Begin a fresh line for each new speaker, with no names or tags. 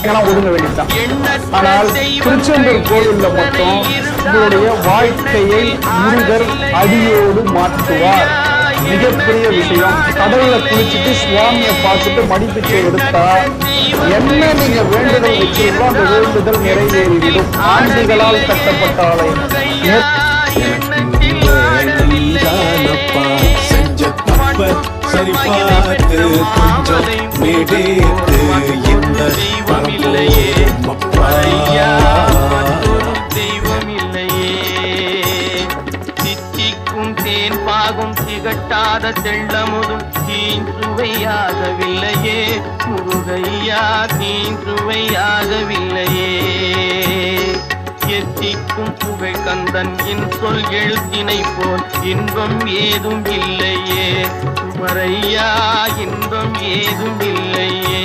ஒதுங்க வேண்டியதுதான். ஆனால் திருச்செந்தூர் கோயில்ல மட்டும் உங்களுடைய வாழ்க்கையை முருகர் அடியோடு மாற்றுவார். மிகப்பெரிய விஷயம். கடவுள குளிச்சுட்டு சுவாமியை பார்த்துட்டு மடிப்பிச்சை எடுத்தா என்ன நீங்க வேண்டுதல் வச்சிருக்கோ அந்த வேண்டுதல் நிறைவேறிவிடும். ஆண்டிகளால் கட்டப்பட்ட ஆலயம்.
சரி பார்த்து கொஞ்சம் மேடேத்து இந்த
தெய்வம் இல்லையே தெய்வம் இல்லையே. தித்திக்கும் தேன் பாகும் திகட்டாத தெள்ளமுதும் தீஞ்சுவையாகவில்லையே முருகையா தீஞ்சுவையாகவில்லையே. எத்திக்கும் புகழ் கந்தன் என் சொல் எழுத்தினை போல் இன்பம் ஏதும் இல்லையே குமரையா இன்பம் ஏதும் இல்லையே.